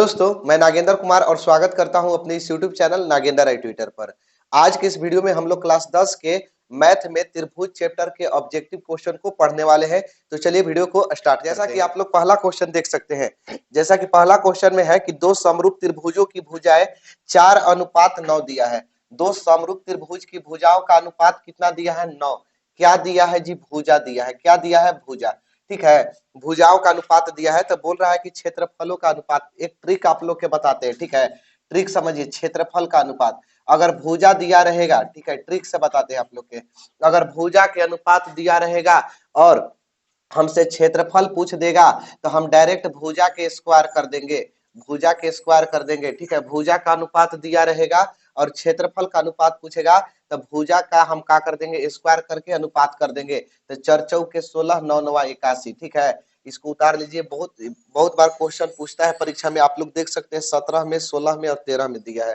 दोस्तों, मैं नागेंद्र कुमार और स्वागत करता हूं अपने इस YouTube चैनल नागेंद्र आई ट्विटर पर। आज के इस वीडियो में हम लोग क्लास 10 के मैथ में त्रिभुज चैप्टर के ऑब्जेक्टिव क्वेश्चन को पढ़ने वाले हैं। तो चलिए वीडियो को स्टार्ट करते हैं। जैसा कि आप लोग पहला क्वेश्चन देख सकते हैं, जैसा कि पहला क्वेश्चन में है कि दो समरूप त्रिभुजों की भुजाएं 4:9 दिया है। दो समरूप त्रिभुज की भुजाओं का अनुपात कितना दिया है? 9। क्या दिया है जी? भुजा दिया है। क्या दिया है? भुजा। ठीक है, भुजाओं का अनुपात दिया है तो बोल रहा है कि क्षेत्रफलों का अनुपात। एक ट्रिक आप लोग के बताते हैं, ठीक है, ट्रिक समझिए। क्षेत्रफल का अनुपात अगर भुजा दिया रहेगा, ठीक है, ट्रिक से बताते हैं आप लोग के। अगर भुजा के अनुपात दिया रहेगा और हमसे क्षेत्रफल पूछ देगा तो हम डायरेक्ट भुजा के स्क्वायर कर देंगे। भुजा के स्क्वायर कर देंगे, ठीक है। भुजा का अनुपात दिया रहेगा और क्षेत्रफल का अनुपात पूछेगा तो भुजा का हम क्या कर देंगे? स्क्वायर करके अनुपात कर देंगे। तो 4 चौके 16, 9 नवा 81, ठीक है। इसको उतार लीजिए। बहुत बहुत बार क्वेश्चन पूछता है परीक्षा में, आप लोग देख सकते हैं 17 में, 16 में और 13 में दिया है,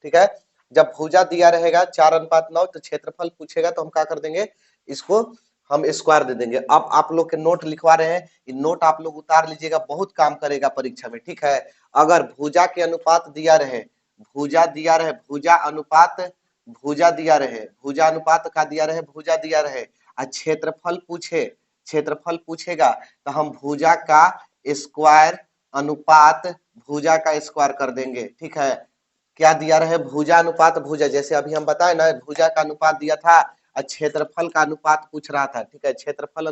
ठीक है। जब भुजा दिया रहेगा 4:9 तो क्षेत्रफल पूछेगा तो हम क्या कर देंगे? इसको हम स्क्वायर दे देंगे। अब आप लोग के नोट लिखवा रहे हैं, ये नोट आप लोग उतार लीजिएगा, बहुत काम करेगा परीक्षा में, ठीक है। अगर भुजा के अनुपात दिया रहे, भुजा दिया रहे, भुजा अनुपात, भुजा दिया रहे, भुजा अनुपात का दिया रहे, भुजा दिया रहे और क्षेत्रफल पूछे, क्षेत्रफल पूछेगा तो हम भुजा का स्क्वायर अनुपात भुजा का स्क्वायर कर देंगे, ठीक है। क्या दिया रहे? भुजा अनुपात भुजा, जैसे अभी हम बताए ना, भुजा का अनुपात दिया था और क्षेत्रफल का अनुपात पूछ रहा था, ठीक है। क्षेत्रफल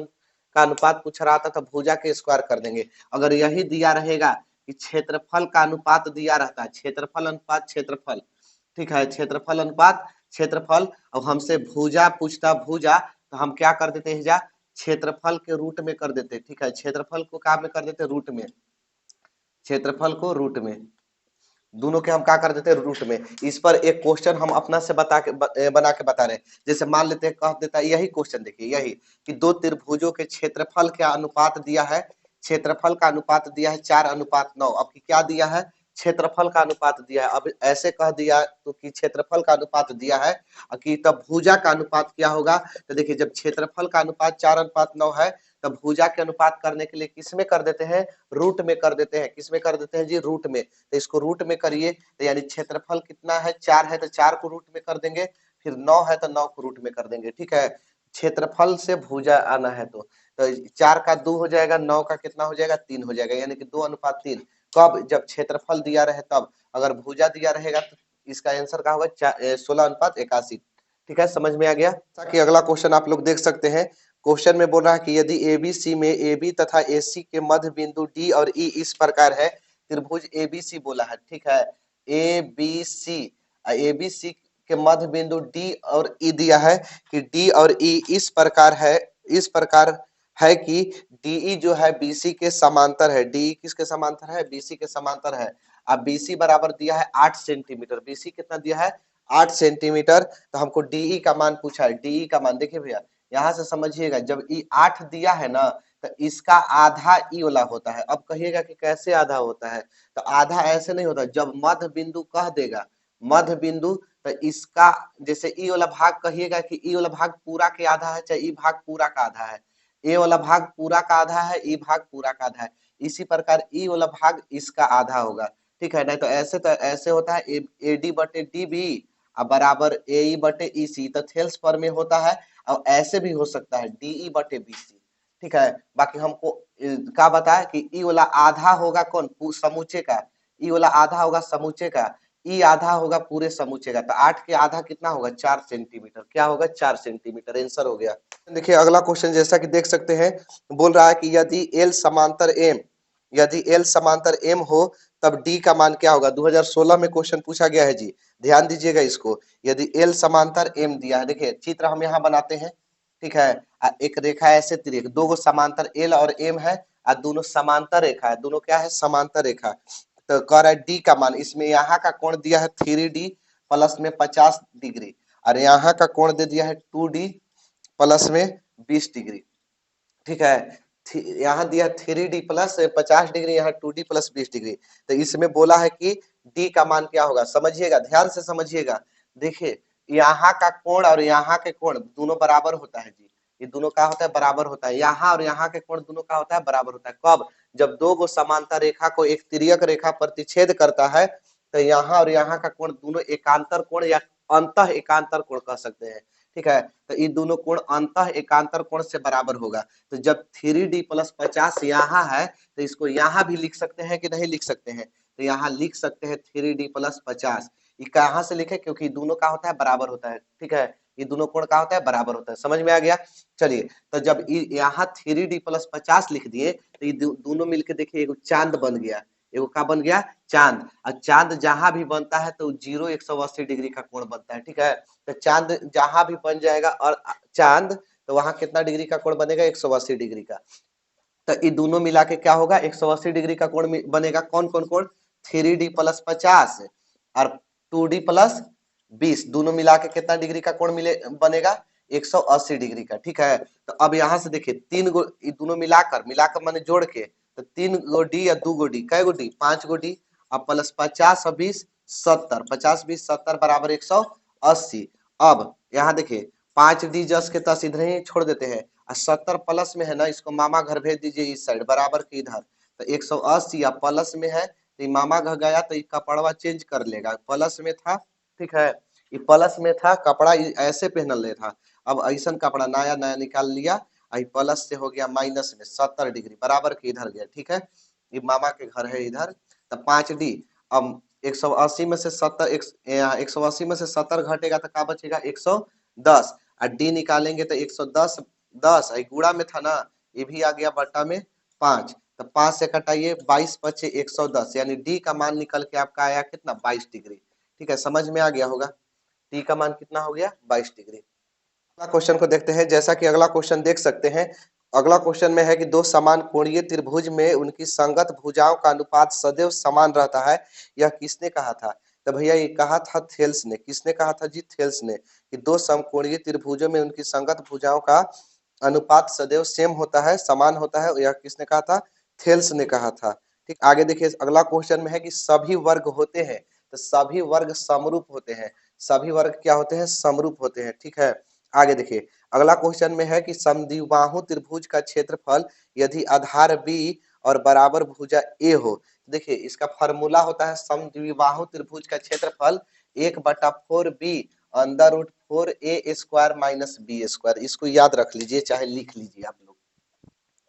का अनुपात पूछ रहा था तो भुजा के स्क्वायर कर देंगे। अगर यही दिया रहेगा कि क्षेत्रफल का अनुपात दिया रहता है, क्षेत्रफल अनुपात क्षेत्रफल, ठीक है, क्षेत्रफल अनुपात क्षेत्रफल, और हमसे भुजा पूछता भुजा तो हम क्या कर देते हैं? जा क्षेत्रफल के रूट में कर देते, ठीक है। क्षेत्रफल को क्या में कर देते? रूट में। क्षेत्रफल को रूट में, दोनों के हम क्या कर देते हैं? रूट में। इस पर एक क्वेश्चन हम अपना से बना के बता रहे हैं। जैसे मान लेते हैं, कह देता है यही क्वेश्चन, देखिए यही कि दो त्रिभुजों के क्षेत्रफल का अनुपात दिया है, क्षेत्रफल का अनुपात दिया है 4:9। अब की क्या दिया है? क्षेत्रफल का अनुपात दिया है। अब ऐसे कह दिया तो कि क्षेत्रफल का अनुपात दिया है कि तब भुजा का अनुपात क्या होगा? तो देखिए, जब क्षेत्रफल का अनुपात 4:9 है तब भुजा के अनुपात करने के लिए किस में कर देते हैं? रूट में कर देते हैं। किस में कर देते हैं जी? रूट में। तो इसको रूट में करिए तो यानी क्षेत्रफल कितना है? 4 है तो 4 को रूट में कर देंगे, फिर 9 है तो 9 को रूट में कर देंगे, ठीक है। क्षेत्रफल से भुजा आना है तो 4 का 2 हो जाएगा, 9 का कितना हो जाएगा? 3 हो जाएगा, यानी कि 2:3। कब? जब क्षेत्रफल दिया रहे तब। अगर भुजा दिया रहेगा तो इसका आंसर क्या होगा? 16:81, ठीक है। समझ में आ गया? ताकि अगला क्वेश्चन आप लोग देख सकते हैं। क्वेश्चन में बोल रहा है कि यदि एबीसी में एबी तथा एसी के मध्य बिंदु डी और ई इस प्रकार है, त्रिभुज एबीसी बोला है, ठीक है। एबीसी, एबीसी के मध्य बिंदु डी और ई दिया है कि डी और ई इस प्रकार है, इस प्रकार है कि डीई जो है बीसी के समांतर है। डीई किसके समांतर है? बीसी के समांतर है। अब बीसी बराबर दिया है 8 सेंटीमीटर। बीसी कितना दिया है? 8 सेंटीमीटर। तो हमको डीई का मान पूछा है। डीई का मान देखिए भैया, यहां से समझिएगा, जब ई 8 दिया है ना तो इसका आधा ई वाला होता है। अब कहिएगा कि कैसे आधा होता है? तो आधा ऐसे नहीं होता, जब मध्य बिंदु कह देगा, मध्य बिंदु, तो इसका जैसे ई वाला भाग कहिएगा कि ई वाला भाग पूरा के आधा है, चाहे ई भाग पूरा का आधा है। ए वाला भाग पूरा का आधा है, ई भाग पूरा का आधा है। इसी प्रकार ई वाला भाग इसका आधा होगा, ठीक है। नहीं तो ऐसे होता है ए डी बटे डी बी बराबर ए ई बटे ई सी, तो थेल्स पर में होता है। और ऐसे भी हो सकता है डीई बटे बीसी, ठीक है। बाकी हमको क्या बताया कि ई वाला आधा होगा कौन? समूचे का। ई वाला आधा होगा समूचे का, ई आधा होगा पूरे समूचे का। तो 8 के आधा कितना होगा? 4 सेंटीमीटर। क्या होगा? 4 सेंटीमीटर। आंसर हो गया। देखिए अगला क्वेश्चन, जैसा कि देख सकते हैं, बोल रहा है कि यदि एल समांतर एम, यदि एल समांतर एम हो तब डी का मान क्या होगा? 2016 में क्वेश्चन पूछा गया है जी, ध्यान दीजिएगा इसको। यदि एल समांतर एम दिया है, देखिए चित्र हम यहाँ बनाते हैं, ठीक है। एक रेखा ऐसे तिरक, दो गो समांतर एल और एम है और दोनों समांतर रेखा है। दोनों क्या है? समांतर रेखा। तो कह रहा है डी का मान, इसमें यहाँ का कोण दिया है 3D प्लस में 50 डिग्री और यहाँ का कोण दे दिया है 2D प्लस में 20 डिग्री, ठीक है। यहाँ दिया 3D प्लस 50 डिग्री, यहाँ 2D प्लस 20 डिग्री। तो इसमें बोला है कि डी का मान क्या होगा? समझिएगा, ध्यान से समझिएगा। देखिए यहाँ का कोण और यहाँ के कोण दोनों बराबर होता है जी। ये दोनों क्या होता है? बराबर होता है। यहाँ और यहाँ के कोण दोनों का होता है? बराबर होता है। कब? जब दो गो समांतर रेखा को एक तिर्यक रेखा प्रतिच्छेद करता है तो यहाँ और यहाँ का कोण दोनों एकांतर कोण या अंतः एकांतर कोण कह सकते हैं। ठीक है, तो ये दोनों कोण अंतः एकांतर कोण से बराबर होगा। तो जब 3d प्लस 50 यहाँ है तो इसको यहाँ भी लिख सकते हैं कि नहीं लिख सकते हैं? तो यहाँ लिख सकते हैं 3d प्लस 50। ये कहाँ से लिखे? क्योंकि दोनों का होता है बराबर होता है। ठीक है, ये दोनों कोण का होता है बराबर होता है। समझ में आ गया? चलिए, तो जब यहाँ 3d प्लस 50 लिख दिए तो ये दोनों मिलके देखिए एगो चांद बन गया। एगो का बन गया? चांद। और चांद जहां भी बनता है तो 180 डिग्री का कोण बनता है। ठीक है, तो चांद जहां भी बन जाएगा और चांद, तो वहां कितना डिग्री का कोण बनेगा? 180 डिग्री का। तो ये दोनों मिला के क्या होगा? 180 डिग्री का कोण बनेगा। कौन कौन कोण? 3d प्लस 50 और 2d प्लस 20, दोनों मिला के कितना डिग्री का कोण मिले बनेगा? 180 डिग्री का। ठीक है, तो अब यहाँ से देखिए तीन गो दोनों मिलाकर मिलाकर मैंने जोड़ के, तो 3 गो डी या 2 गो डी, कै गो डी? 5 गो डी। अब प्लस 50 और 20 70, 50 20 70 बराबर 180। अब यहाँ देखिए 5d जस के तस इधर ही छोड़ देते हैं, और 70 प्लस में है ना, इसको मामा घर भेज दीजिए इस साइड बराबर के इधर। तो 180 या प्लस में है तो ये मामा घर गया तो ये कपड़वा चेंज कर लेगा, प्लस में था। ठीक है, ये प्लस में था, कपड़ा ऐसे पहनल ले था, अब ऐसा कपड़ा नया नया निकाल लिया, प्लस से हो गया माइनस में 70 डिग्री बराबर के इधर गया। ठीक है, ये मामा के घर है इधर। तो 5d, अब 180 में से 70 180 में से 70 घटेगा तो क्या बचेगा? 110। और डी निकालेंगे तो 110 10 गुणा में था ना, ये भी आ गया बट्टा में 5। तो 5 से कटाइए 22 बचे 110, यानी डी का मान निकल के आपका आया कितना? 22 डिग्री। ठीक है, समझ में आ गया होगा? डी का मान कितना हो गया? 22 डिग्री। अगला क्वेश्चन को देखते हैं। जैसा कि अगला क्वेश्चन देख सकते हैं, अगला क्वेश्चन में है कि दो समान कोणीय त्रिभुज में उनकी संगत भुजाओं का अनुपात सदैव समान रहता है, यह किसने कहा था? तो भैया ये कहा था थेल्स ने। किसने कहा था जी? थेल्स ने, कि दो समकोणीय त्रिभुजों में उनकी संगत भुजाओं का अनुपात सदैव सेम होता है, समान होता है। यह किसने कहा था? थेल्स ने कहा था। ठीक, आगे देखिए अगला क्वेश्चन में है कि सभी वर्ग होते हैं, तो सभी वर्ग समरूप होते हैं। सभी वर्ग क्या होते हैं? समरूप होते हैं। ठीक है, आगे देखिए अगला क्वेश्चन में है कि समद्विबाहु त्रिभुज का क्षेत्रफल यदि आधार बी और बराबर भुजा ए हो। देखिए इसका फॉर्मूला होता है समद्विबाहु त्रिभुज का क्षेत्रफल 1/4b under root 4a square minus B square. इसको याद रख लीजिए, चाहे लिख लीजिए आप लोग।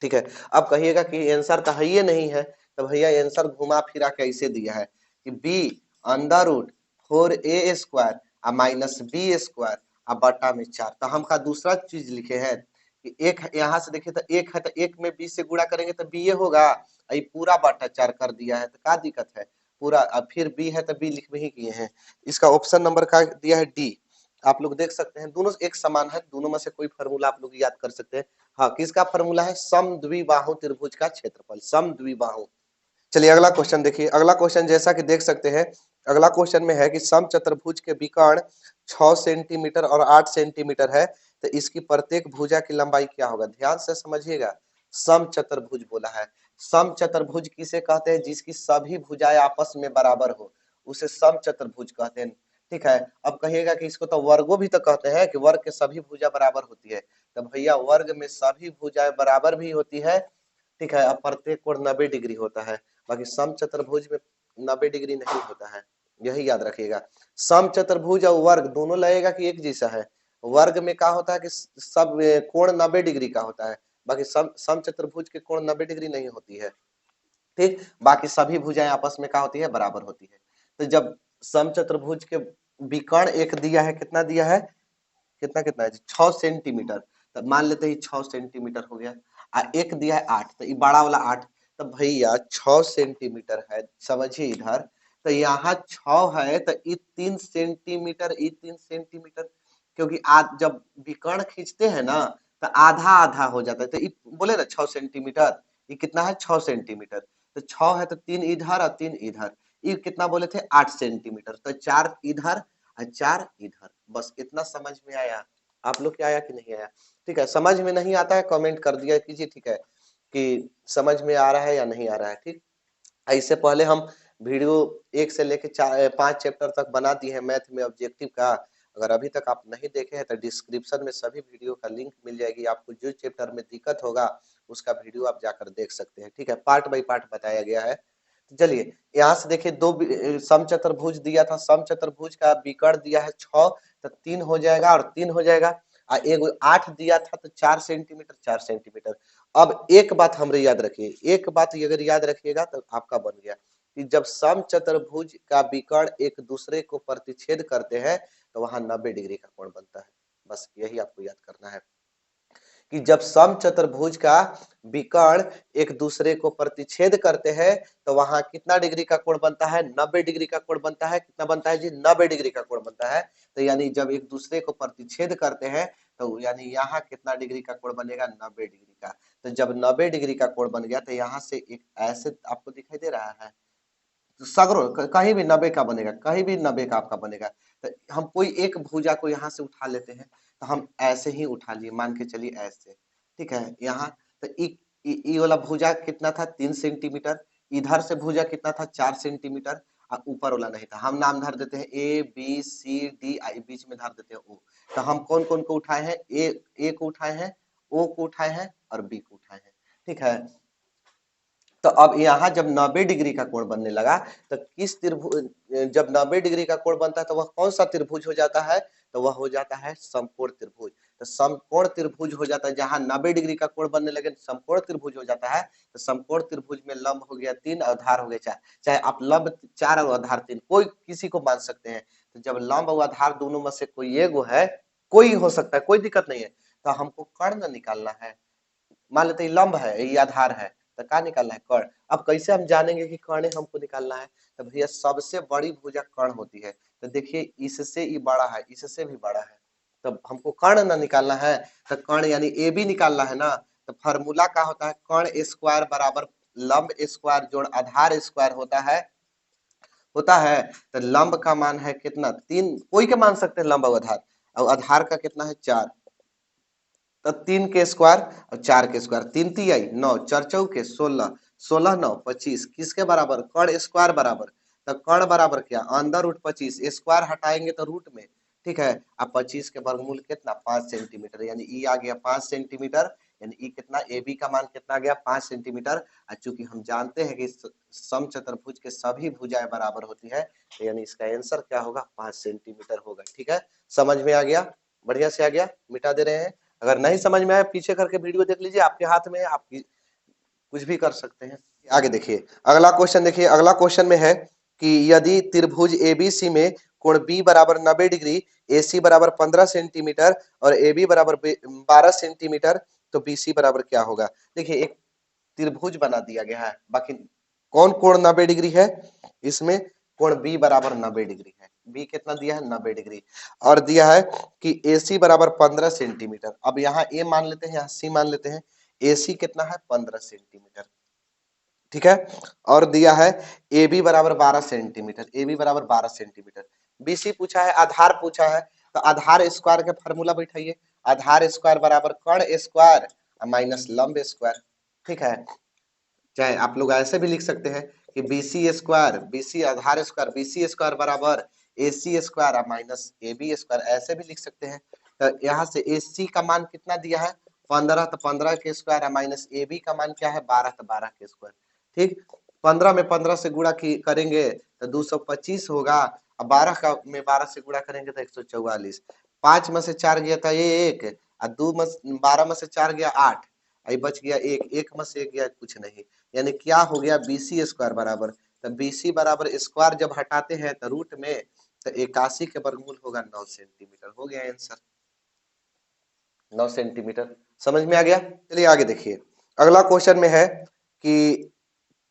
ठीक है, अब कहिएगा कि आंसर तो है ही नहीं है, तो भैया आंसर घुमा फिरा कैसे दिया है कि B under root 4a square minus B square बटा में 4। तो हम का दूसरा चीज लिखे हैं कि एक यहाँ से देखिए तो एक है, तो एक में बी से गुणा करेंगे तो बी होगा, ये पूरा बटा 4 कर दिया है, तो क्या दिक्कत है? पूरा। अब फिर बी है तो बी लिख भी किए हैं। इसका ऑप्शन नंबर का दिया है डी। आप लोग देख सकते हैं दोनों एक समान है, दोनों में से कोई फार्मूला आप लोग याद कर सकते हैं। हाँ, किसका फार्मूला है? समद्विबाहु त्रिभुज का क्षेत्रफल, समद्विबाहु। चलिए अगला क्वेश्चन देखिए। अगला क्वेश्चन जैसा कि देख सकते हैं, अगला क्वेश्चन में है कि समचतुर्भुज के विकर्ण 6 सेंटीमीटर और 8 सेंटीमीटर है, तो इसकी प्रत्येक भुजा की लंबाई क्या होगा? ध्यान से समझिएगा, समचतुर्भुज बोला है। समचतुर्भुज किसे कहते हैं? जिसकी सभी भुजाएं आपस में बराबर हो, उसे समचतुर्भुज कहते हैं। ठीक है, अब कहिएगा कि इसको तो वर्गों भी तो कहते हैं कि वर्ग के सभी भुजा बराबर होती है। तो भैया वर्ग में सभी भुजाएं बराबर भी होती है। ठीक है, अब प्रत्येक कोण 90 डिग्री होता है, बाकी समचतुर्भुज में 90 डिग्री नहीं होता है, यही याद रखिएगा। समचतुर्भुज और वर्ग दोनों लगेगा कि एक जैसा है? वर्ग में क्या होता है कि सब कोण 90 डिग्री का होता है, बाकी समचतुर्भुज के कोण 90 डिग्री नहीं होती है। ठीक, बाकी सभी भुजाएं आपस में क्या होती है? बराबर होती है। तो जब समचतुर्भुज के विकर्ण एक दिया है, कितना दिया है? कितना कितना है? 6 सेंटीमीटर। तो मान लेते हैं 6 सेंटीमीटर हो गया, एक दिया है 8, तो ये बड़ा वाला 8। तो भैया 6 सेंटीमीटर है, समझिए इधर, तो यहाँ 6 है तो ये 3 सेंटीमीटर, ये 3 सेंटीमीटर, क्योंकि आज जब विकर्ण खींचते हैं ना तो आधा आधा हो जाता है। तो ये बोले ना 6 सेंटीमीटर, ये कितना है? 6 सेंटीमीटर। तो 6 है तो 3 इधर और 3 इधर, ये कितना बोले थे? 8 सेंटीमीटर। तो 4 इधर और 4 इधर। बस इतना समझ में आया? आप लोग क्या आया कि नहीं आया? ठीक है, समझ में नहीं आता है कमेंट कर दिया कीजिए। ठीक है, कि समझ में आ रहा है या नहीं आ रहा है। ठीक, इससे पहले हम वीडियो 1 से लेके 5 चैप्टर तक बना दिए हैं मैथ में ऑब्जेक्टिव का। अगर अभी तक आप नहीं देखे हैं तो डिस्क्रिप्शन में सभी वीडियो का लिंक मिल जाएगी, आपको जो चैप्टर में दिक्कत होगा उसका वीडियो आप जाकर देख सकते हैं। ठीक है, पार्ट बाय पार्ट बताया गया है। तो चलिए यहाँ से देखिए, दो समचतुर्भुज दिया था, समचतुर्भुज का विकर्ण दिया है 6, तो 3 हो जाएगा और 3 हो जाएगा। एक 8 दिया था तो 4 सेंटीमीटर 4 सेंटीमीटर। अब एक बात हमरे याद रखिए, एक बात अगर याद रखिएगा तो आपका बन गया कि जब समचतुर्भुज का विकर्ण एक दूसरे को प्रतिच्छेद करते हैं तो वहां 90 डिग्री का कोण बनता है। बस यही आपको याद करना है कि जब समचतुर्भुज का विकर्ण एक दूसरे को प्रतिच्छेद करते हैं तो वहां कितना डिग्री का कोण बनता है? 90 डिग्री का कोण बनता है। कितना बनता है जी? 90 डिग्री का कोण बनता है। तो यानी जब एक दूसरे को प्रतिच्छेद करते हैं तो यानी यहाँ कितना डिग्री का कोण बनेगा? 90 डिग्री का। तो जब 90 डिग्री का कोण बन गया तो यहाँ से एक ऐसे आपको दिखाई दे रहा है, सगरो कहीं भी 90 का बनेगा, कहीं भी 90 का आपका बनेगा। तो हम कोई एक भुजा को यहाँ से उठा लेते हैं, तो हम ऐसे ही उठा लिए, मान के चलिए ऐसे, ठीक है। यहाँ तो ई वाला भुजा कितना था? 3 सेंटीमीटर। इधर से भुजा कितना था? 4 सेंटीमीटर। और ऊपर वाला नहीं था, हम नाम धर देते हैं ए बी सी डी, बीच में धर देते हैं ओ। तो हम कौन कौन को उठाए हैं? ए को उठाए हैं, ओ को उठाए हैं और बी को उठाए हैं। ठीक है, तो अब यहाँ जब 90 डिग्री का कोण बनने लगा तो किस त्रिभुज, जब 90 डिग्री का कोण बनता है तो वह कौन सा त्रिभुज हो जाता है? तो वह हो जाता है समकोण त्रिभुज। तो समकोण त्रिभुज हो जाता है, जहां 90 डिग्री का कोण बनने लगे समकोण त्रिभुज हो जाता है। तो समकोण त्रिभुज में लंब हो गया 3 और आधार हो गया 4, चाहे आप लंब 4 और आधार 3 कोई किसी को मान सकते हैं। तो जब लंब और आधार दोनों में से कोई एक है, कोई हो सकता है, कोई दिक्कत नहीं है। तो हमको कर्ण निकालना है। मान लेते हैं लंब है, ये आधार है, तो क्या निकालना है? कर्ण। अब कैसे हम जानेंगे कि कर्ण हमको निकालना है? तो भैया सबसे बड़ी भुजा कर्ण होती है। तो देखिए इससे ये बड़ा है, इससे भी बड़ा है, तो हमको कर्ण ना निकालना है। तो कर्ण यानी ए बी निकालना है ना। तो फॉर्मूला क्या होता है? कर्ण स्क्वायर बराबर लंब स्क्वायर जोड़ आधार स्क्वायर होता है। तो लंब का मान है कितना? 3, कोई के मान सकते हैं लंब और आधार, और आधार का कितना है? 4। तो 3 के स्क्वायर और 4 के स्क्वायर, 3 3 9, 4 चौके 16, 16 9 25, किसके बराबर? कर्ण स्क्वायर बराबर। तो कर्ण बराबर क्या? अंदर रूट 25, स्क्वायर हटाएंगे तो रूट में, ठीक है। अब 25 के वर्गमूल कितना? 5 सेंटीमीटर, यानी ई आ गया 5 सेंटीमीटर। यानी ई कितना? ए बी का मान कितना आ गया? 5 सेंटीमीटर। और चूंकि हम जानते हैं कि समचतुर्भुज के सभी भुजाएं बराबर होती है, तो यानी इसका आंसर क्या होगा? 5 सेंटीमीटर होगा। ठीक है, समझ में आ गया? बढ़िया से आ गया, मिटा दे रहे हैं। अगर नहीं समझ में आया पीछे करके वीडियो देख लीजिए, आपके हाथ में है, आप कुछ भी कर सकते हैं। आगे देखिए अगला क्वेश्चन, देखिए अगला क्वेश्चन में है कि यदि त्रिभुज एबीसी में कोण बी बराबर 90 डिग्री, एसी बराबर 15 सेंटीमीटर और एबी बराबर 12 सेंटीमीटर, तो बीसी बराबर क्या होगा? देखिए एक त्रिभुज बना दिया गया है, बाकी कौन कोण 90 डिग्री है? इसमें कोण बी बराबर 90 डिग्री है। बी कितना दिया है? 90 डिग्री। और दिया है कि एसी बराबर 15 सेंटीमीटर। अब यहाँ ए मान लेते हैं, यहाँ सी मान लेते हैं। एसी कितना है? 15 सेंटीमीटर, ठीक है। और दिया है ए बी बराबर 12 सेंटीमीटर, ए बी बराबर 12 सेंटीमीटर। बीसी पूछा है, आधार पूछा है, तो आधार स्क्वायर के फार्मूला बैठाइए। आधार स्क्वायर बराबर कर्ण स्क्वायर माइनस लंब स्क्वायर, ठीक है। चाहे आप लोग ऐसे भी लिख सकते हैं कि बीसी स्क्वायर, बीसी आधार स्क्वायर, बीसी स्क्वायर बराबर AC square minus A B square, ऐसे भी लिख सकते हैं। तो यहाँ से एसी का मान कितना दिया है? 15, तो 15 के स्क्वायर माइनस ए बी का मान क्या है? 12, तो 12 के स्क्वायर, ठीक। 15 में 15 से गुणा करेंगे तो 225 होगा, और 12 का में 12 से गुणा करेंगे तो 144। 5 में से 4 गया था ये 1, और 12 में से 4 गया 8, आई बच गया 1, 1 में से 1 गया कुछ नहीं। यानी क्या हो गया? बीसी स्क्वायर बराबर, तो बीसी बराबर स्क्वायर जब हटाते हैं तो रूट में, तो 81 के वर्गमूल होगा 9 सेंटीमीटर। हो गया आंसर 9 सेंटीमीटर। समझ में आ गया? चलिए आगे देखिए अगला क्वेश्चन में है कि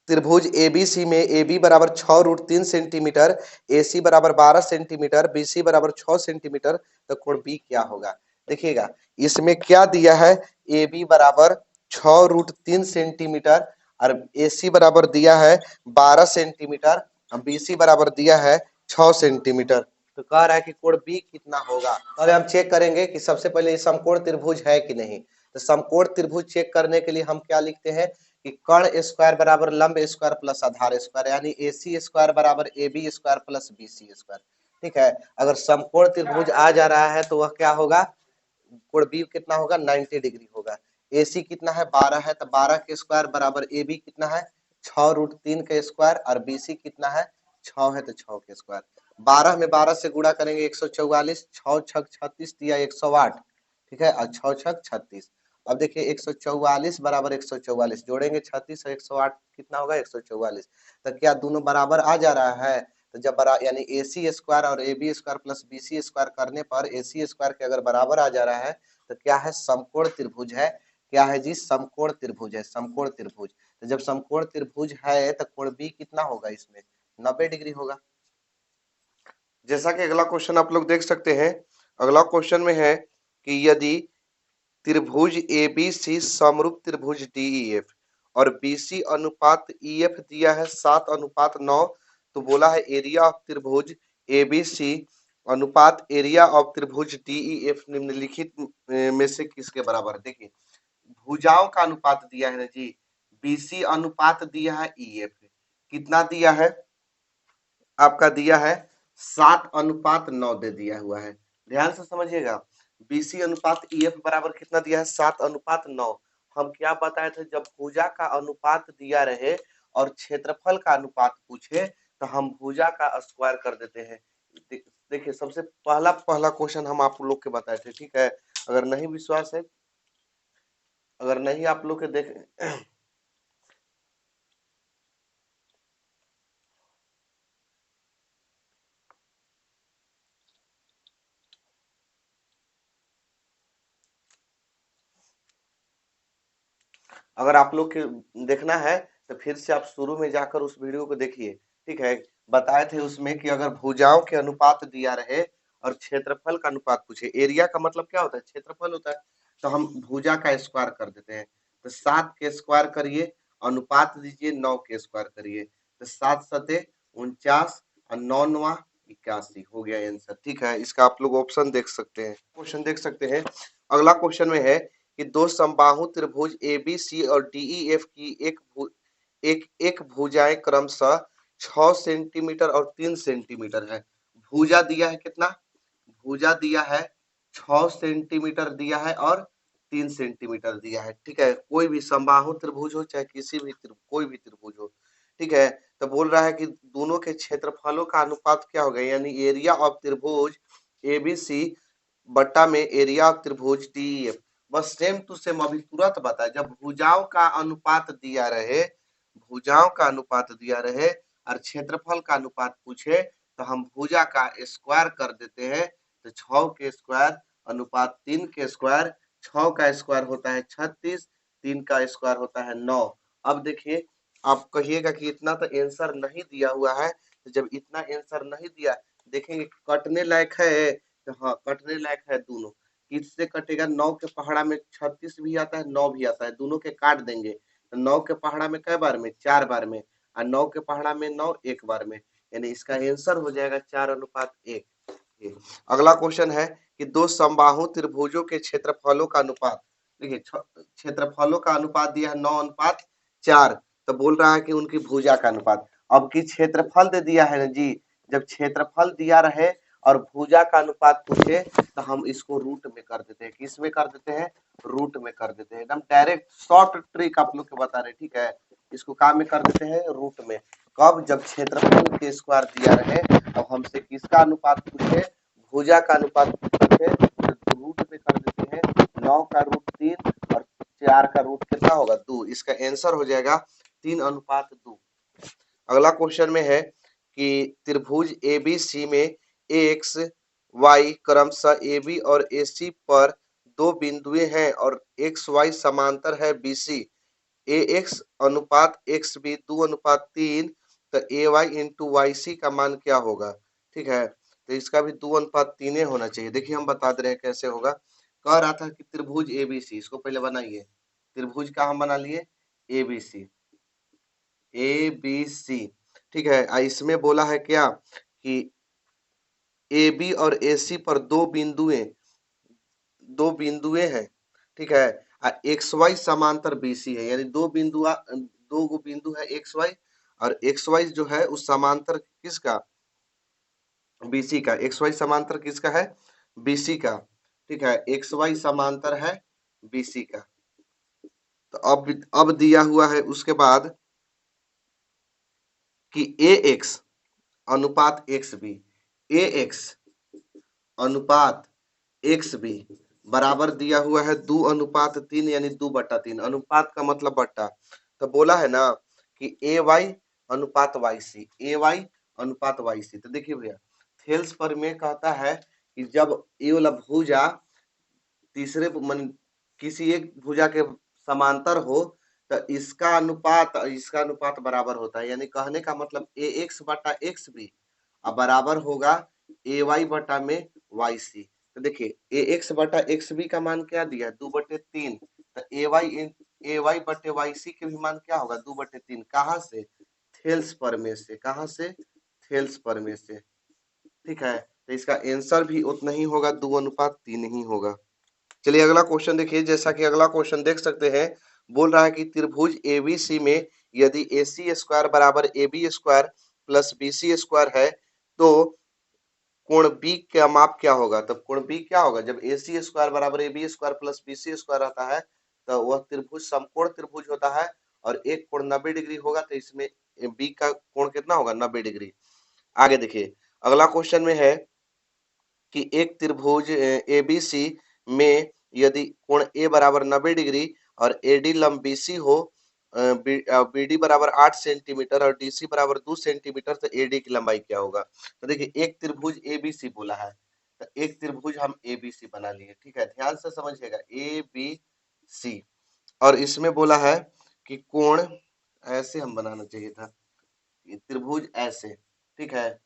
त्रिभुज एबीसी में ए बी बराबर 6 रूट 3 सेंटीमीटर, ए सी बराबर 12 सेंटीमीटर, बी सी बराबर 6 सेंटीमीटर, तो कोण बी क्या होगा? देखिएगा इसमें क्या दिया है? ए बी बराबर 6 रूट 3 सेंटीमीटर और ए सी बराबर दिया है 12 सेंटीमीटर और बी सी बराबर दिया है 6 सेंटीमीटर। तो कह रहा है कि कोण बी कितना होगा। पहले हम चेक करेंगे कि सबसे पहले ये समकोण त्रिभुज है कि नहीं। तो समकोण त्रिभुज चेक करने के लिए हम क्या लिखते हैं कि कर्ण स्क्वायर बराबर लंब स्क्वायर प्लस आधार स्क्वायर, यानी ए सी स्क्वायर बराबर A B square plus B C square. ठीक है। अगर समकोण त्रिभुज आ जा रहा है तो वह क्या होगा, कोण बी कितना होगा, 90 डिग्री होगा। एसी कितना है, 12 है, तो 12 के स्क्वायर बराबर ए बी कितना है, 6√3 के स्क्वायर, और बीसी कितना है, 6 है तो 6 के स्क्वायर। 12 में 12 से गुणा करेंगे 144, 6 छक 36 दिया 108, ठीक है, और 6 छक 36। अब देखिए 144 बराबर 144 जोड़ेंगे 36 और 108 कितना होगा, 144। तो क्या दोनों बराबर आ जा रहा है, तो जब बरा यानी ए सी स्क्वायर और A B square plus B C square करने पर ए सी स्क्वायर के अगर बराबर आ जा रहा है तो क्या है, समकोण त्रिभुज है। क्या है जी, समकोण त्रिभुज है, समकोण त्रिभुज। तो जब समकोण त्रिभुज है तो कोण बी कितना होगा, इसमें 90 डिग्री होगा। जैसा कि अगला क्वेश्चन आप लोग देख सकते हैं, अगला क्वेश्चन में है कि यदि त्रिभुज ए बी सी समरूप त्रिभुज डी ई एफ और बी सी अनुपात ई एफ दिया है 7:9, तो बोला है एरिया ऑफ त्रिभुज ए बी सी अनुपात एरिया ऑफ त्रिभुज डी ई एफ निम्नलिखित में से किसके बराबर है। देखिए भुजाओं का अनुपात दिया है ना जी, बीसी अनुपात दिया है ई एफ, कितना दिया है, आपका दिया है 7:9 दे दिया हुआ है। ध्यान से समझिएगा, बीसी अनुपात ईएफ बराबर कितना दिया है, 7:9। हम क्या बताए थे, जब भुजा का अनुपात दिया रहे और क्षेत्रफल का अनुपात पूछे तो हम भुजा का स्क्वायर कर देते हैं। देखिए सबसे पहला पहला क्वेश्चन हम आप लोग के बताए थे, ठीक है। अगर नहीं विश्वास है, अगर नहीं आप लोग के देख अगर आप लोग के देखना है तो फिर से आप शुरू में जाकर उस वीडियो को देखिए, ठीक है। बताए थे उसमें कि अगर भुजाओं के अनुपात दिया रहे और क्षेत्रफल का अनुपात पूछे, एरिया का मतलब क्या होता है, क्षेत्रफल होता है, तो हम भुजा का स्क्वायर कर देते हैं। तो 7 के स्क्वायर करिए, अनुपात दीजिए 9 के स्क्वायर करिए, तो 7 सते 49 और 9 81 हो गया आंसर, ठीक है। इसका आप लोग ऑप्शन देख सकते हैं, क्वेश्चन देख सकते हैं। अगला क्वेश्चन में है कि दो समबाहु त्रिभुज ए बी सी और डी ई एफ की एक भुजाएं क्रमशः 6 सेंटीमीटर और 3 सेंटीमीटर है। भुजा दिया है कितना, भुजा दिया है 6 सेंटीमीटर दिया है और 3 सेंटीमीटर दिया है, ठीक है। कोई भी समबाहु त्रिभुज हो चाहे किसी भी कोई भी त्रिभुज हो, ठीक है। तो बोल रहा है कि दोनों के क्षेत्रफलों का अनुपात क्या होगा, यानी एरिया ऑफ त्रिभुज ए बी सी बट्टा में एरिया ऑफ त्रिभुज डी ई एफ। बस सेम टू सेम अभी तुरंत बताए, जब भुजाओं का अनुपात दिया रहे, भुजाओं का अनुपात दिया रहे और क्षेत्रफल का अनुपात पूछे तो हम भुजा का स्क्वायर कर देते हैं। तो 6 के स्क्वायर अनुपात 3 के स्क्वायर, 6 का स्क्वायर होता है 36, 3 का स्क्वायर होता है 9। अब देखिए आप कहिएगा कि इतना तो आंसर नहीं दिया हुआ है, तो जब इतना आंसर नहीं दिया, देखेंगे कटने लायक है, तो हाँ कटने लायक है दोनों। किससे कटेगा, 9 के पहाड़ा में 36 भी आता है 9 भी आता है, दोनों के काट देंगे। तो 9 के पहाड़ा में कै बार में, 4 बार में, और 9 के पहाड़ा में 9 एक बार में, यानी इसका आंसर हो जाएगा 4:1। अगला क्वेश्चन है कि दो समबाहु त्रिभुजों के क्षेत्रफलों का अनुपात। देखिए क्षेत्रफलों का अनुपात दिया है 9:4, तो बोल रहा है कि उनकी भुजा का अनुपात। अब की क्षेत्रफल दे दिया है ना जी, जब क्षेत्रफल दिया रहे और भुजा का अनुपात पूछे तो हम इसको रूट में कर देते हैं, किस में कर देते हैं, रूट में कर देते हैं। एकदम डायरेक्ट शॉर्ट ट्रिक आप लोग को बता रहे, ठीक है। इसको काम में कर देते हैं, रूट में। कब, जब क्षेत्रफल के स्क्वायर दिया रहे, अब हमसे किसका अनुपात पूछे, भुजा का अनुपात पूछे, तो रूट में कर देते हैं। 9 का रूट 3 और 4 का रूट कितना होगा, 2। इसका आंसर हो जाएगा 3:2। अगला क्वेश्चन में है कि त्रिभुज ए बी सी में एक्स वाई क्रमशः ए बी और ए सी पर दो बिंदुएं हैं और एक्स वाई समांतर है बी सी, ए एक्स अनुपात एक्स बी 2:3, तो ए वाई इंटू वाई सी का मान क्या होगा, ठीक है। तो इसका भी 2:3 होना चाहिए। देखिए हम बता दे रहे हैं कैसे होगा। कह रहा था कि त्रिभुज ए बी सी, इसको पहले बनाइए, त्रिभुज का हम बना लिए A B C, A B C, ठीक है। इसमें बोला है क्या कि ए बी और ए सी पर दो बिंदुएं हैं, ठीक है। एक्स वाई समांतर बी सी है, यानी दो गो बिंदु है एक्स वाई, और एक्स वाई जो है उस समांतर किसका, बीसी का, एक्स वाई समांतर किसका है, बीसी का, ठीक है, एक्स वाई समांतर है बीसी का। तो अब दिया हुआ है उसके बाद कि ए एक्स अनुपात एक्स बी, ए एक्स अनुपात एक्स बी बराबर दिया हुआ है 2:3 यानी 2/3। अनुपात का मतलब बट्टा, तो बोला है ना कि ए वाई अनुपात वाई सी, ए वाई अनुपात वाई सी। तो देखिए भैया, थेल्स पर में कहता है कि जब ये वाला भुजा तीसरे मन किसी एक भुजा के समांतर हो तो इसका अनुपात बराबर होता है, यानी कहने का मतलब ए एक्स बटा एक्स बी अब बराबर होगा ए वाई बटा में वाई सी। तो देखिए ए एक्स बटा एक्स बी का मान क्या दिया, 2/3। तो ए वाई बटे वाई सी के भी मान क्या होगा, 2/3। कहाँ से, थेल्स प्रमेय से। कहाँ से, थेल्स प्रमेय से, ठीक है। तो इसका आंसर भी उतना ही होगा, 2:3 ही होगा। चलिए अगला क्वेश्चन देखिए, जैसा कि अगला क्वेश्चन देख सकते हैं, बोल रहा है कि त्रिभुज एबीसी में यदि AC स्क्वायर बराबर AB square plus BC square है तो कोण बी का माप क्या होगा। तब कोण बी क्या होगा, जब AC स्क्वायर बराबर AB square plus BC square रहता है तो वह त्रिभुज समकोण त्रिभुज होता है और एक कोण 90 डिग्री होगा, तो इसमें बी का कोण कितना होगा, 90 डिग्री। आगे देखिए अगला क्वेश्चन में है कि एक त्रिभुज एबीसी में यदि कोण ए बराबर 90 डिग्री और एडी लंब बीसी हो, बीडी बराबर 8 सेंटीमीटर और डीसी बराबर 2 सेंटीमीटर, तो एडी की लंबाई क्या होगा। तो देखिए एक त्रिभुज एबीसी बोला है, तो एक त्रिभुज हम एबीसी बना लिए, ठीक है, ध्यान से समझिएगा, ए बी सी। और इसमें बोला है कि कोण ऐसे हम बनाना चाहिए था, त्रिभुज ऐसे, ठीक है,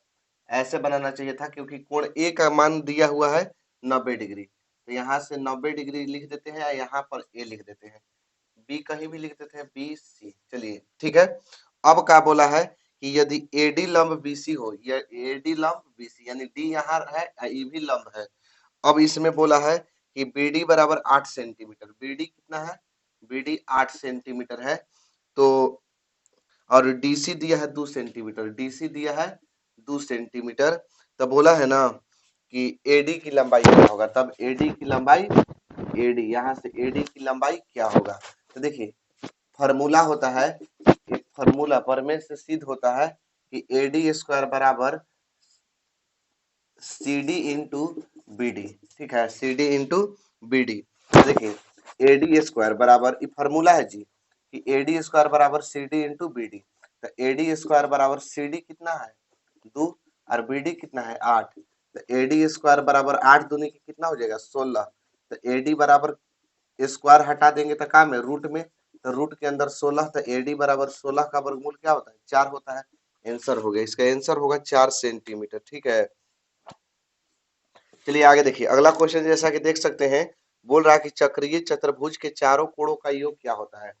ऐसे बनाना चाहिए था क्योंकि कोण ए का मान दिया हुआ है 90 डिग्री, तो यहाँ से 90 डिग्री लिख देते हैं, यहाँ पर ए लिख देते हैं, बी कहीं भी लिख देते हैं, बी सी। चलिए ठीक है। अब क्या बोला है कि यदि एडी लंब बीसी हो, या एडी लंब बीसी यानी डी यहाँ है, ई भी लंब है। अब इसमें बोला है कि बीडी बराबर 8 सेंटीमीटर, बीडी कितना है, बीडी 8 सेंटीमीटर है। तो और डीसी दिया है 2 सेंटीमीटर, डीसी दिया है 2 सेंटीमीटर। तब बोला है ना कि एडी की लंबाई क्या होगा, तब एडी की लंबाई, एडी यहाँ से एडी की लंबाई क्या होगा। तो देखिए फॉर्मूला होता है, एक फॉर्मूला प्रमेय से सिद्ध होता है कि एडी स्क्वायर बराबर C D into B D, ठीक है, C D into B D. देखिए एडी स्क्वायर बराबर, ये फॉर्मूला है जी कि एडी स्क्वायर बराबर C D into B D. तो एडी स्क्वायर बराबर सी डी कितना है 2 और बी डी कितना है 8। तो एडी स्क्वायर बराबर 8 दूनी की कितना हो जाएगा 16। तो एडी बराबर स्क्वायर हटा देंगे तो काम है रूट में, तो रूट के अंदर 16, तो एडी बराबर 16 का वर्गमूल क्या होता है 4 होता है। आंसर हो गया, इसका आंसर होगा 4 सेंटीमीटर, ठीक है। चलिए आगे देखिए अगला क्वेश्चन, जैसा कि देख सकते हैं, बोल रहा है कि चक्रीय चतुर्भुज के चारों कोणों का योग क्या होता है।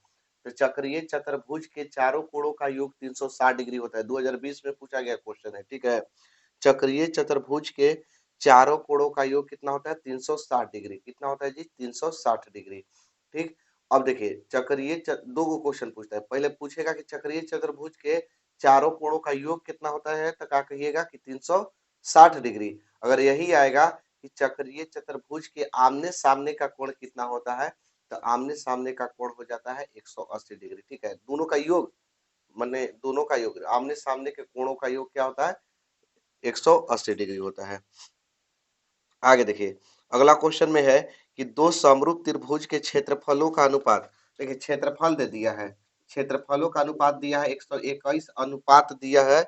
तो चक्रीय चतुर्भुज के चारों कोणों का योग 360 डिग्री होता है, 2020 में पूछा गया क्वेश्चन है, ठीक है। चक्रीय चतुर्भुज के चारों कोणों का योग कितना होता है 360 डिग्री, कितना होता है जी 360 डिग्री, ठीक। अब देखिए दो गो क्वेश्चन पूछता है, पहले पूछेगा कि चक्रीय चतुर्भुज के चारों कोणों का योग कितना होता है, तो क्या कहिएगा कि 360 डिग्री। अगर यही आएगा कि चक्रीय चतुर्भुज के आमने सामने का कोण कितना होता है, तो आमने सामने का कोण हो जाता है 180 डिग्री, ठीक है। दोनों का योग माने दोनों का योग, आमने सामने के कोणों का योग क्या होता है 180 डिग्री होता है। आगे देखिए अगला क्वेश्चन में है कि दो समरूप त्रिभुज के क्षेत्रफलों का अनुपात। देखिए क्षेत्रफल दे दिया है, क्षेत्रफलों का अनुपात दिया है 121, अनुपात दिया है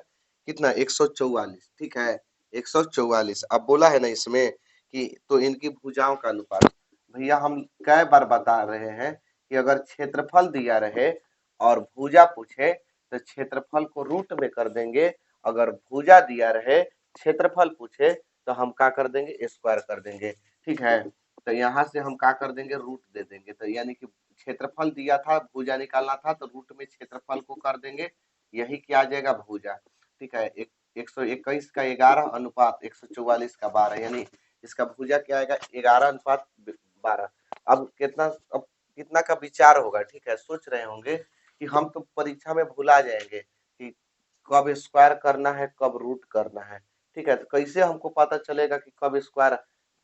कितना 144, ठीक है 144। अब बोला है ना इसमें कि तो इनकी भुजाओं का अनुपात। भैया हम कई बार बता रहे हैं कि अगर क्षेत्रफल दिया रहे और भुजा पूछे तो क्षेत्रफल को रूट में कर देंगे, अगर भुजा दिया रहे क्षेत्रफल पूछे तो हम क्या कर देंगे स्क्वायर कर देंगे, ठीक है। तो यहाँ से हम क्या कर देंगे रूट दे देंगे, तो यानी कि क्षेत्रफल दिया था भुजा निकालना था तो रूट में क्षेत्रफल को कर देंगे, यही क्या आ जाएगा भुजा, ठीक है। 121 का 11 अनुपात 144 का 12, यानी इसका भुजा क्या आएगा 11 अनुपात 12। अब कितना का विचार होगा, ठीक है, सोच रहे होंगे कि हम तो परीक्षा में भुला जाएंगे कि कब स्क्वायर करना है कब रूट करना है, ठीक है, तो कैसे हमको पता चलेगा कि कब स्क्वायर,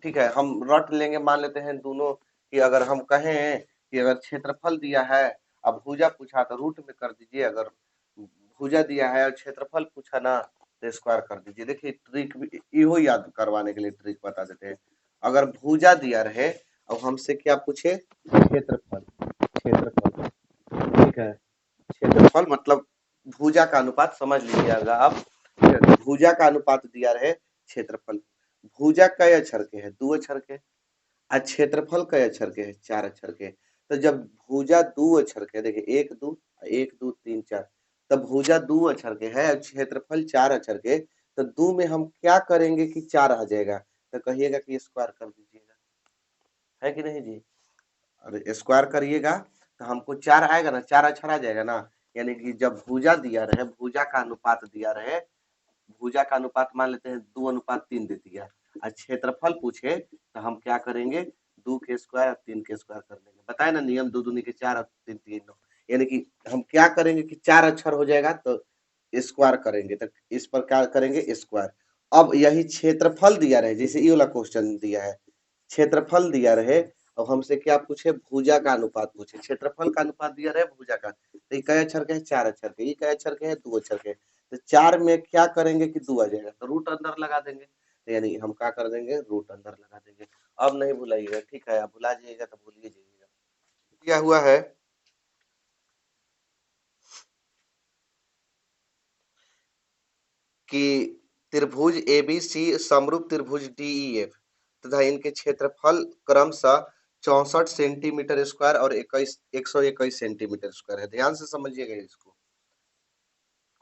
ठीक है, हम रट लेंगे, मान लेते हैं दोनों कि अगर हम कहें कि अगर क्षेत्रफल दिया है, अब भुजा पूछा तो रूट में कर दीजिए, अगर भुजा दिया है और क्षेत्रफल पूछा ना तो स्क्वायर कर दीजिए। देखिए ट्रिक भी इहो याद करवाने के लिए ट्रिक बता देते हैं। अगर भुजा दिया रहे और हमसे क्या पूछे, क्षेत्रफल, क्षेत्रफल, ठीक है, क्षेत्रफल मतलब भुजा का अनुपात समझ लीजिएगा आप, ठीक है, तो भुजा का अनुपात दिया रहे क्षेत्रफल, भुजा कई अक्षर के है, 2 अक्षर के, और क्षेत्रफल कई अक्षर के है, 4 अक्षर के। तो जब भुजा 2 अक्षर के, देखिए 1 2 1 2 3 4, तब भुजा 2 अक्षर के है और क्षेत्रफल 4 अक्षर के, तो 2 में हम क्या करेंगे कि 4 आ जाएगा, तो कहिएगा कि स्क्वायर कर दीजिएगा, है कि नहीं जी। और स्क्वायर करिएगा तो हमको 4 आएगा ना, 4 अक्षर आ जाएगा ना, यानी कि जब भुजा दिया रहे, भुजा का अनुपात दिया रहे, भुजा का अनुपात मान लेते हैं 2:3 दे दिया, और क्षेत्रफल पूछे तो हम क्या करेंगे, 2 के स्क्वायर और 3 के स्क्वायर कर लेंगे। बताए ना नियम, 2 दूनी के 4 और 3 3 9, यानी कि हम क्या करेंगे कि 4 अक्षर हो जाएगा तो स्क्वायर करेंगे, तो इस पर क्या करेंगे, स्क्वायर। अब यही क्षेत्रफल दिया रहे, जैसे ये वाला क्वेश्चन दिया है, क्षेत्रफल दिया रहे और हमसे क्या पूछे, भुजा का अनुपात पूछे, क्षेत्रफल का अनुपात दिया रहे भुजा का, तो ये कई अक्षर के है, 4 अक्षर के, ये कई अक्षर के है, 2 अक्षर के, तो 4 में क्या करेंगे कि 2 आ जाएगा, तो रूट अंदर लगा देंगे, तो यानी हम क्या कर देंगे, रूट अंदर लगा देंगे। अब नहीं भुलाइएगा, ठीक है, आप भुला जाइएगा तो भूलिए जाइएगा। क्या हुआ है कि त्रिभुज एबीसी समरूप त्रिभुज डीईएफ तथा इनके क्षेत्रफल क्रमशः 64 सेंटीमीटर स्क्वायर और 121 सेंटीमीटर स्क्वायर है। ध्यान से समझिएगा इसको।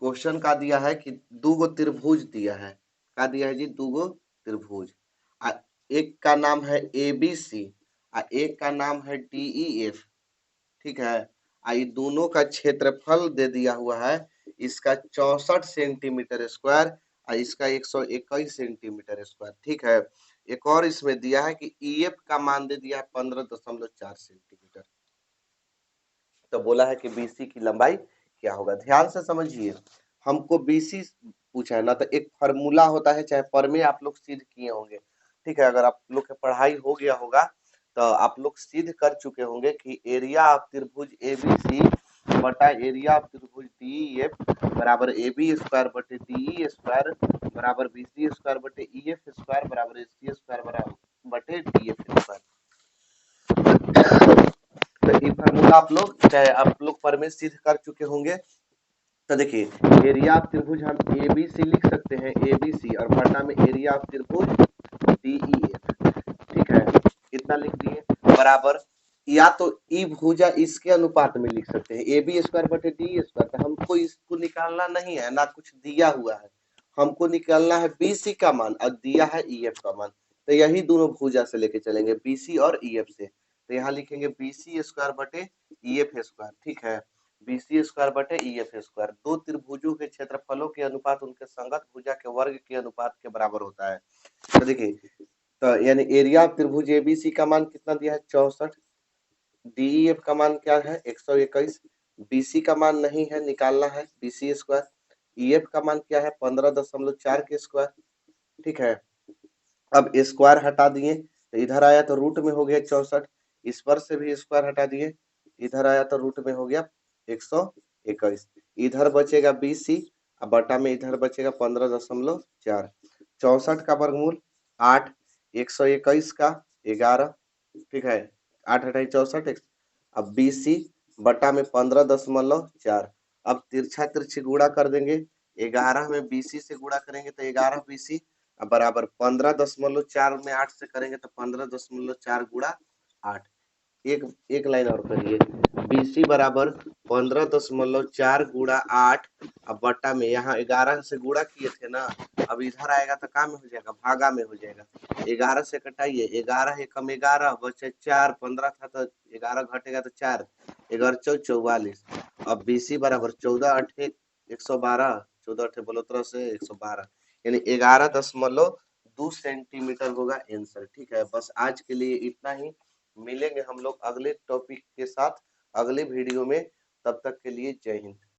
क्वेश्चन का दिया है कि दो गो त्रिभुज दिया है, का दिया है जी, दो गो त्रिभुज, आ एक का नाम है एबीसी और एक का नाम है डीईएफ, ठीक है, ये दोनों का क्षेत्रफल दे दिया हुआ है, इसका 64 सेंटीमीटर स्क्वायर और इसका 121 सेंटीमीटर स्क्वायर, ठीक है। एक और इसमें दिया है कि ईएफ का मान दे दिया है 15.4 सेंटीमीटर, तो बोला है कि बीसी की लंबाई क्या होगा। ध्यान से समझिए, हमको बीसी पूछा है ना, तो एक फार्मूला होता है, चाहे पर में आप लोग सिद्ध किए होंगे, ठीक है, अगर आप लोग की पढ़ाई हो गया होगा तो आप लोग सिद्ध कर चुके होंगे कि एरिया ऑफ त्रिभुज एबीसी बटा एरिया ऑफ त्रिभुज डीईएफ बराबर एबी स्क्वायर बटे डीई स्क्वायर बराबर बीसी स्क्वायर बटे ईएफ स्क्वायर बराबर एसी स्क्वायर बराबर बटे डीएफ स्क्वायर। तो ये फार्मूला आप लोग पर में सिद्ध कर चुके होंगे। तो देखिए एरिया ऑफ त्रिभुज हम ए बी सी लिख सकते हैं, ए बी सी, और बटा में एरिया ऑफ त्रिभुज डीईएफ, ठीक है, इतना लिख दिए, बराबर, या तो ई भुजा इसके अनुपात में लिख सकते हैं, ए बी स्क्वायर बटे डी स्क्वायर, तो हमको इसको निकालना नहीं है ना, कुछ दिया हुआ है, हमको निकालना है बीसी का मान और दिया है ईएफ का मान, तो यही दोनों भुजा से लेके चलेंगे, बीसी और ईएफ से, तो यहाँ लिखेंगे बीसी स्क्वायर बटे ईएफ स्क्वायर, ठीक है, बीसी स्क्वायर बटे ईएफ स्क्वायर, दो त्रिभुजों के क्षेत्रफलों के अनुपात उनके संगत भुजा के वर्ग के अनुपात के बराबर होता है। तो देखिए, तो यानी एरिया ऑफ त्रिभुज एबीसी का मान कितना दिया है, 64, डीईएफ का मान क्या है, 121, बीसी का मान नहीं है, निकालना है बीसी स्क्वायर, ईएफ का मान क्या है, 15.4 के स्क्वायर, ठीक है। अब स्क्वायर हटा दिए तो इधर आया तो रूट में हो गया 64, इस पर से भी स्क्वायर हटा दिए, इधर आया तो रूट में हो गया 121, इधर बचेगा बीसी और बटा में इधर बचेगा 15.4, 64 का वर्गमूल 8, 121 का 11, ठीक है, 8 हटाई 64, अब बीसी बटा में 15.4, अब तिरछा तिरछी गुणा कर देंगे, 11 में बीसी से गुणा करेंगे तो 11 बीसी बराबर 15.4 में 8 से करेंगे तो 15.4 गुणा 8, एक एक लाइन और करिए, बीसी बराबर 15.4 गुणा 8, अब बट्टा में यहाँ 11 से गुणा किए थे ना, अब इधर आएगा तो काम में हो जाएगा, भागा में हो जाएगा, 11 से कटाइए, 11 एकम 11 बचे 4, 15 था तो 11 घटेगा तो 4, 11 चौक 44, अब बीसी बराबर 14 अठे 112, 14 अठे बोलो 13 से 112, यानी 11.2 सेंटीमीटर होगा आंसर, ठीक है। बस आज के लिए इतना ही, मिलेंगे हम लोग अगले टॉपिक के साथ अगले वीडियो में, तब तक के लिए जय हिंद।